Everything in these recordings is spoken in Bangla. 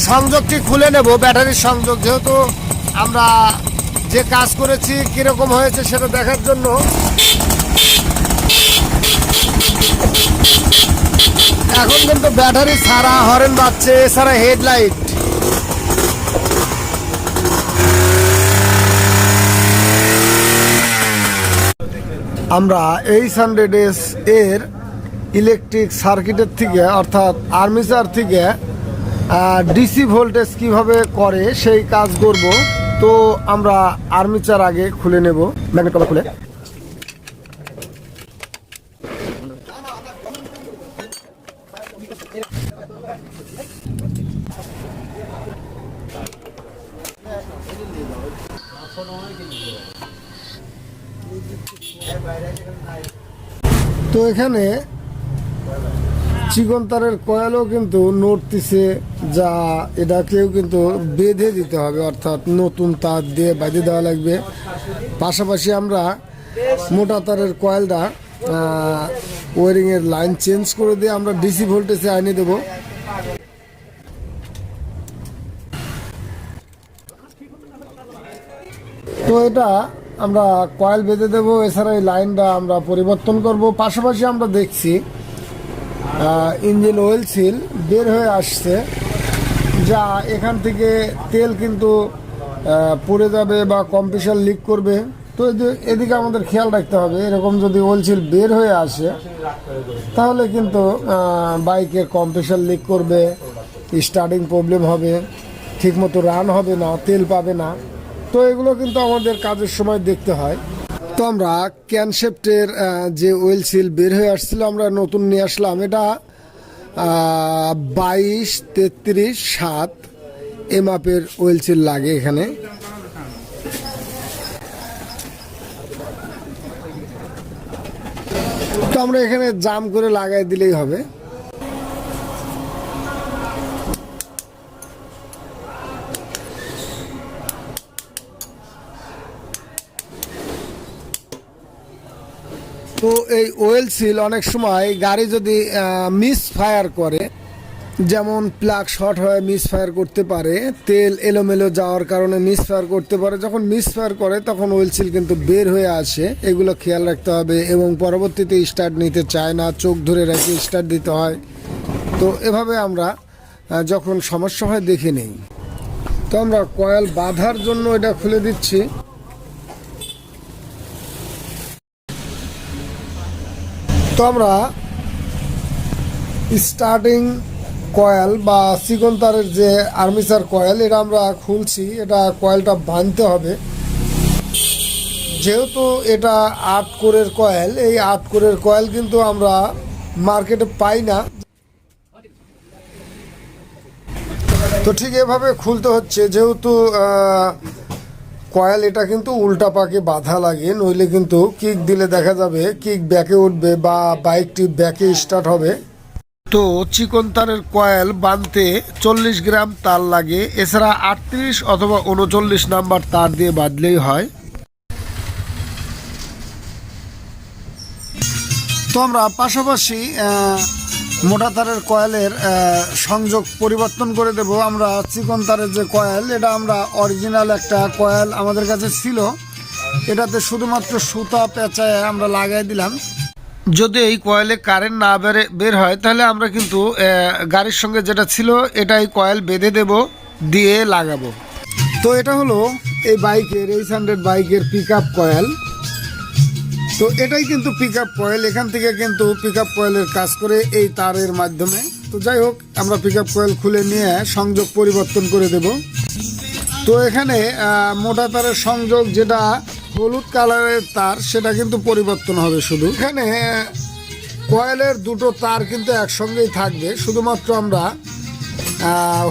সংযোগটি খুলে নেব, ব্যাটারির সংযোগ, যেহেতু আমরা যে কাজ করেছি কীরকম হয়েছে সেটা দেখার জন্য। এখন কিন্তু ব্যাটারি ছাড়া হরেন বাজছে, এছাড়া হেডলাইট। আমরা H100S এর ইলেকট্রিক সার্কিটের থেকে অর্থাৎ আর্মেচার থেকে ডিসি ভোল্টেজ কিভাবে করে সেই কাজ করব। তো আমরা আর্মেচার আগে খুলে নেব, ম্যাগনেট কভার খুলে। তো এখানে চিকন তারের কয়েলও কিন্তু নড়তিছে, যা এটাকেও কিন্তু বেঁধে দিতে হবে, অর্থাৎ নতুন তার দিয়ে বেঁধে দেওয়া লাগবে। পাশাপাশি আমরা মোটা তারের কয়েলটা ওয়ারিংয়ের লাইন চেঞ্জ করে দিয়ে আমরা ডিসি ভোল্টেজে আনিয়ে দেব। তো এটা আমরা কয়েল বেঁধে দেবো, এছাড়া এই লাইনটা আমরা পরিবর্তন করব। পাশাপাশি আমরা দেখছি ইঞ্জিন অয়েল সিল বের হয়ে আসছে, যা এখান থেকে তেল কিন্তু পড়ে যাবে বা কম্প্রেসার লিক করবে। তো এদিকে আমাদের খেয়াল রাখতে হবে, এরকম যদি অয়েল সিল বের হয়ে আসে তাহলে কিন্তু বাইকের কম্প্রেসার লিক করবে, স্টার্টিং প্রবলেম হবে, ঠিকমতো রান হবে না, তেল পাবে না। তো এগুলো কিন্তু আমাদের কাজের সময় দেখতে হয়। তো আমরা ক্যানশেফটের যে অয়েল সিল বের হয়ে আসছিল আমরা নতুন নিয়ে আসলাম। এটা 22-33-7 এমআপের অয়েল সিল লাগে এখানে। তো আমরা এখানে জাম করে লাগাই দিলেই হবে। তো এই অয়েল সিল অনেক সময় গাড়ি যদি মিস ফায়ার করে, যেমন প্লাগ শর্ট হয়ে মিস ফায়ার করতে পারে, তেল এলোমেলো যাওয়ার কারণে মিস ফায়ার করতে পারে। যখন মিস ফায়ার করে তখন অয়েল সিল কিন্তু বের হয়ে আসে, এগুলো খেয়াল রাখতে হবে। এবং পরবর্তীতে স্টার্ট নিতে চায় না, চোখ ধরে রেখে স্টার্ট দিতে হয়। তো এভাবে আমরা যখন সমস্যা হয় দেখে নেই। তো আমরা কয়েল বাঁধার জন্য এটা খুলে দিচ্ছি। তো আমরা স্টার্টিং কয়েল বা চিকন তারের যে আর্মেচার কয়েল, এটা আমরা খুলছি। এটা কয়েলটা বাঁধতে হবে, যেহেতু এটা 8 কোরের কয়েল। এই 8 কোরের কয়েল কিন্তু আমরা মার্কেটে পাই না। তো ঠিক এভাবে খুলতে হচ্ছে, যেহেতু কয়েল এটা কিন্তু উল্টা পাকে বাঁধা লাগে, নইলে কিন্তু কিক দিলে দেখা যাবে কিক ব্যাকে উঠবে বা বাইকটি ব্যাকে স্টার্ট হবে। তো চিকন তারের কয়েল বাঁধতে 40 গ্রাম তার লাগে, এছাড়া 38 অথবা 39 নাম্বার তার দিয়ে বাঁধলেই হয়। তো আমরা পাশাপাশি মোটা তারের কয়েলের সংযোগ পরিবর্তন করে দেব। আমরা চিকন তারের যে কয়েল, এটা আমরা অরিজিনাল একটা কয়েল আমাদের কাছে ছিল, এটাতে শুধুমাত্র সুতা পেঁচায় আমরা লাগাই দিলাম। যদি এই কয়েলে কারেন্ট না বের হয় তাহলে আমরা কিন্তু গাড়ির সঙ্গে যেটা ছিল এটাই কয়েল বেঁধে দেব, দিয়ে লাগাবো। তো এটা হলো এই বাইকের H100 বাইকের পিক আপ কয়েল। তো এটাই কিন্তু পিক আপ কয়েল, এখান থেকে কিন্তু পিক আপ কয়েলের কাজ করে এই তারের মাধ্যমে। তো যাই হোক, আমরা পিক আপ কয়েল খুলে নিয়ে সংযোগ পরিবর্তন করে দেব। তো এখানে মোটা তারের সংযোগ, যেটা হলুদ কালারের তার, সেটা কিন্তু পরিবর্তন হবে। শুধু এখানে কয়েলের দুটো তার কিন্তু একসঙ্গেই থাকবে, শুধুমাত্র আমরা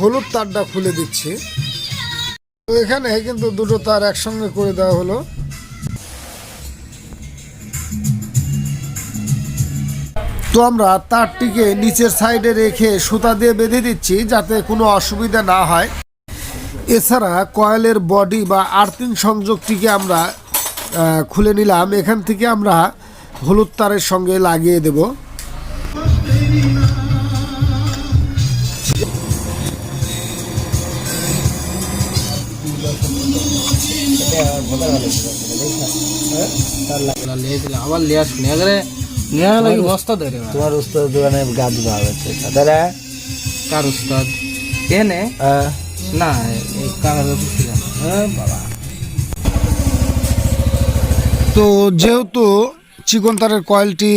হলুদ তারটা খুলে দিচ্ছি। তো এখানে কিন্তু দুটো তার একসঙ্গে করে দেওয়া হলো। তো আমরা তারটিকে নিচের সাইডে রেখে সুতা দিয়ে বেঁধে দিচ্ছি, যাতে কোনো অসুবিধা না হয়। এছাড়া কয়েলের বডি বা আর্থিং সংযোগটিকে আমরা খুলে নিলাম। এখান থেকে আমরা হলুদ তারের সঙ্গে লাগিয়ে দেব। আবার লিয়া শুনে গেলে নিয়ে লাগে বস্তা ধরে তোমার উস্তাদ দোকানে গাছ ভাব আছে দাদা কার উস্তাদ কেনে না এই কাগজ বাবা। তো যেহেতু চিকন তারের কয়েলটি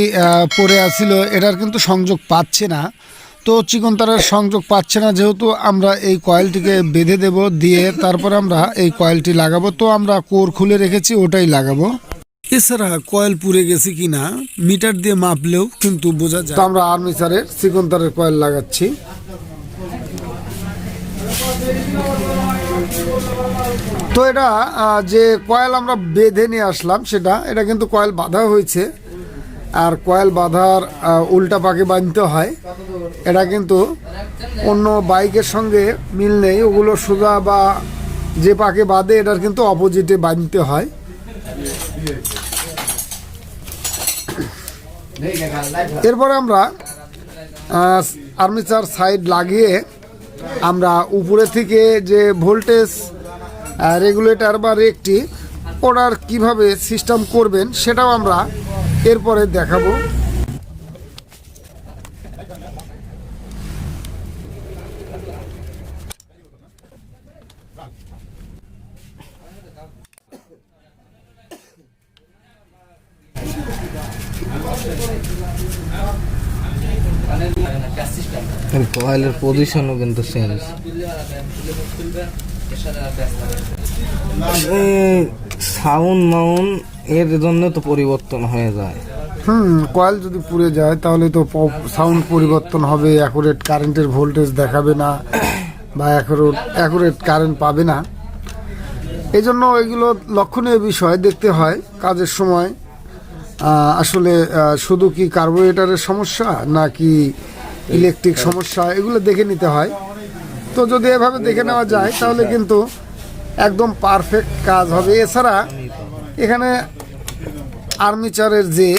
পড়ে আসছিল, এটার কিন্তু সংযোগ পাচ্ছে না। তো চিকন তারের সংযোগ পাচ্ছে না যেহেতু আমরা এই কয়েলটিকে বেঁধে দেব, দিয়ে তারপর আমরা এই কয়েলটি লাগাবো। তো আমরা কোর খুলে রেখেছি, ওটাই লাগাবো। এছাড়া কয়েল পুড়ে গেছে কিনা মিটার দিয়ে মাপলেও কিন্তু বোঝা যায়। তো আমরা আর্মিচারের চিকন তারের কয়েল লাগাচ্ছি। তো এটা যে কয়েল আমরা বেঁধে নিয়ে আসলাম এটা কিন্তু কয়েল বাঁধা হয়েছে। আর কয়েল বাঁধার উল্টা পাকে বাঁধতে হয়। এটা কিন্তু অন্য বাইকের সঙ্গে মিল নেই, ওগুলো সোজা বা যে পাকে বাঁধে এটার কিন্তু অপোজিটে বাঁধতে হয়। এরপরে আমরা আর্মিচার সাইড লাগিয়ে আমরা উপরে থেকে যে ভোল্টেজ রেগুলেটর বা রেকটি ওটার কিভাবে সিস্টেম করবেন সেটাও আমরা এরপরে দেখাবো। কয়েলের পজিশনও কিন্তু চেঞ্জ, সাউন্ড মাউন্ড এর জন্য তো পরিবর্তন হয়ে যায়। কয়েল যদি পুড়ে যায় তাহলে তো সাউন্ড পরিবর্তন হবে, অ্যাকুরেট কারেন্টের ভোল্টেজ দেখাবে না বা অ্যাকুরেট কারেন্ট পাবে না। এই জন্য এগুলো লক্ষণীয় বিষয় দেখতে হয় কাজের সময়। আসলে শুধু কি কার্বোরেটরের সমস্যা নাকি ইলেকট্রিক সমস্যা, এগুলো দেখে নিতে হয়। তো যদি এভাবে দেখে নেওয়া যায় তাহলে কিন্তু একদম পারফেক্ট কাজ হবে। এছাড়া এখানে আর্মিচারের যে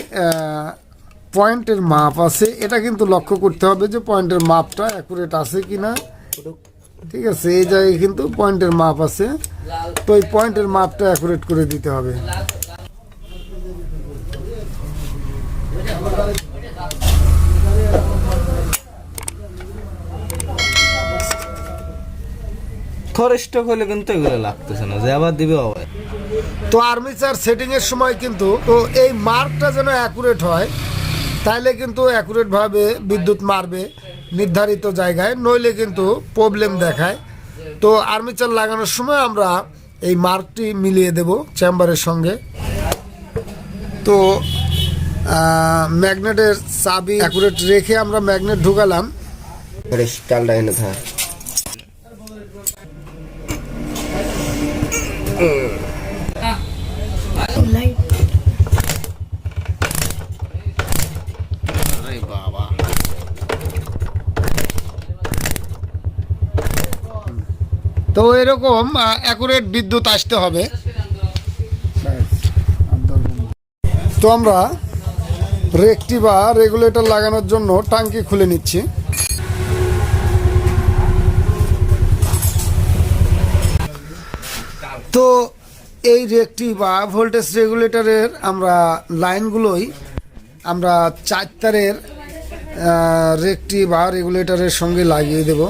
পয়েন্টের মাপ আছে এটা কিন্তু লক্ষ্য করতে হবে যে পয়েন্টের মাপটা অ্যাকুরেট আছে কিনা। ঠিক আছে, এই জায়গায় কিন্তু পয়েন্টের মাপ আছে, তো এই পয়েন্টের মাপটা অ্যাকুরেট করে দিতে হবে। থরেস্টক হলে কিন্তু এগুলো লাগতেছে না, যে আবার দিবে আবার। তো আর্মিচার সেটিং এর সময় কিন্তু তো এই মার্কটা যেন অ্যাকুরেট হয়, তাইলে কিন্তু অ্যাকুরেট ভাবে বিদ্যুৎ মারবে নির্ধারিত জায়গায়, নইলে কিন্তু প্রবলেম দেখায়। তো আর্মিচার লাগানোর সময় আমরা এই মার্কটি মিলিয়ে দেব চেম্বারের সঙ্গে। তো ম্যাগনেটের চাবি অ্যাকুরেট রেখে আমরা ম্যাগনেট ঢুকালাম। তো এরকম অ্যাকুরেট বিদ্যুৎ আসতে হবে। তো আমরা রেকটি বা রেগুলেটর লাগানোর জন্য টাঙ্কি খুলে নিচ্ছি। তো এই রেকটি বা ভোল্টেজ রেগুলেটরের আমরা লাইনগুলোই আমরা 4 তারের রেকটি বা রেগুলেটরের সঙ্গে লাগিয়ে দেব।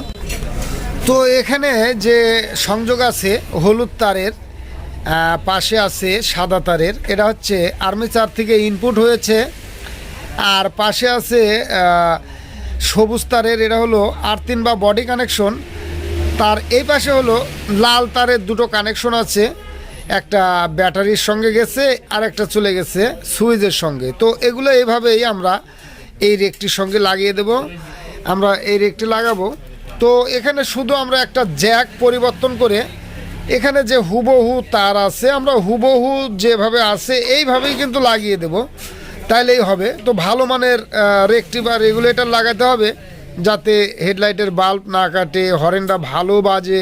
তো এখানে যে সংযোগ আছে হলুদ তারের পাশে আছে সাদা তারের, এটা হচ্ছে আর্মেচার থেকে ইনপুট হয়েছে। আর পাশে আছে সবুজ তারের, এটা হলো আর্থিন বা বডি কানেকশন। তার এই পাশে হলো লাল তারের দুটো কানেকশন আছে, একটা ব্যাটারির সঙ্গে গেছে আর একটা চলে গেছে সুইচের সঙ্গে। তো এগুলো এইভাবেই আমরা এই রেকটির সঙ্গে লাগিয়ে দেব। আমরা এই রেকটি লাগাবো। তো এখানে শুধু আমরা একটা জ্যাক পরিবর্তন করে এখানে যে হুবহু তার আছে আমরা হুবহু যেভাবে আছে এইভাবেই কিন্তু লাগিয়ে দেব, তাইলেই হবে। তো ভালো মানের রেকটি বা রেগুলেটর লাগাতে হবে যাতে হেডলাইটের বাল্ব না কাটে, হরেনটা ভালো বাজে,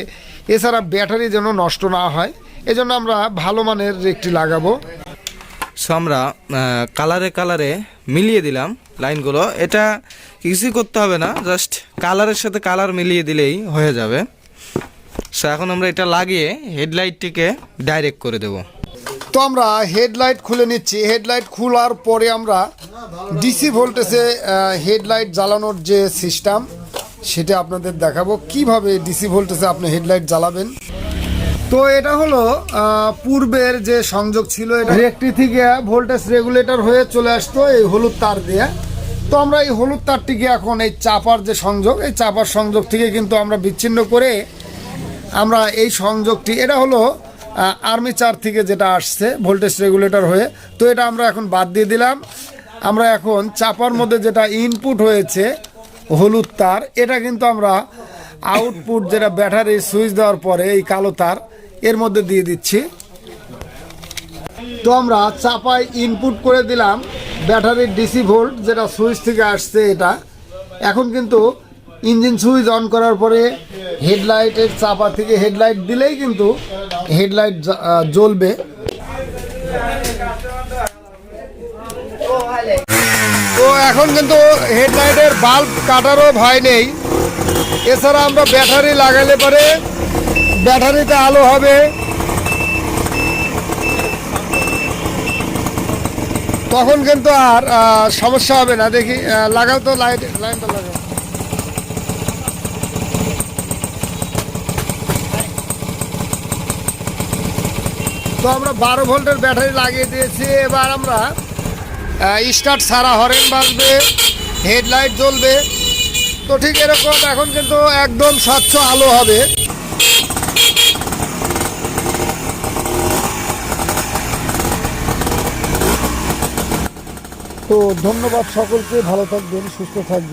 এছাড়া ব্যাটারি যেন নষ্ট না হয়। এজন্য আমরা ভালো মানের রেকটি লাগাবো। সো আমরা কালারে কালারে মিলিয়ে দিলাম লাইনগুলো। এটা কিছুই করতে হবে না, জাস্ট কালারের সাথে কালার মিলিয়ে দিলেই হয়ে যাবে। সো এখন আমরা এটা লাগিয়ে হেডলাইটটিকে ডাইরেক্ট করে দেব। তো আমরা হেডলাইট খুলে নিচ্ছি। হেডলাইট খোলার পরে আমরা ডিসি ভোল্টেজে হেডলাইট জ্বালানোর যে সিস্টেম সেটা আপনাদের দেখাবো কিভাবে ডিসি ভোল্টেজে আপনি হেডলাইট জ্বালাবেন। তো এটা হলো পূর্বের যে সংযোগ ছিল, এটা রেকটি থেকে ভোল্টেজ রেগুলেটর হয়ে চলে আসতো এই হলুদ তার দিয়ে। তো আমরা এই হলুদ তারটিকে এখন এই চাপার যে সংযোগ, এই চাপার সংযোগ থেকে কিন্তু আমরা বিচ্ছিন্ন করে আমরা এই সংযোগটি, এটা হলো আর্মিচার থেকে যেটা আসছে ভোল্টেজ রেগুলেটর হয়ে, তো এটা আমরা এখন বাদ দিয়ে দিলাম। আমরা এখন চাপার মধ্যে যেটা ইনপুট হয়েছে হলুদ তার, এটা কিন্তু আমরা আউটপুট যেটা ব্যাটারি সুইচ দেওয়ার পরে এই কালো তার এর মধ্যে দিয়ে দিচ্ছি। তো আমরা চাপায় ইনপুট করে দিলাম ব্যাটারির ডিসি ভোল্ট যেটা সুইচ থেকে আসছে এটা। এখন কিন্তু ইঞ্জিন সুইচ অন করার পরে হেডলাইটের চাপা থেকে হেডলাইট দিলেই কিন্তু হেডলাইট জ্বলবে। তো এখন কিন্তু হেডলাইটের বাল্ব কাটারও ভয় নেই। এছাড়া আমরা ব্যাটারি লাগালে পরে ব্যাটারিতে আলো হবে, তখন কিন্তু আর সমস্যা হবে না। দেখি লাগাও তো লাইনটা লাগাও। তো আমরা 12 ভোল্টের ব্যাটারি লাগিয়ে দিয়েছি। এবার আমরা স্টার্ট ছাড়া হরেন বাজবে, হেডলাইট জ্বলবে। তো ঠিক এরকম এখন কিন্তু একদম স্বচ্ছ আলো হবে। তো ধন্যবাদ সকলকে, ভালো থাকবেন, সুস্থ থাকবেন।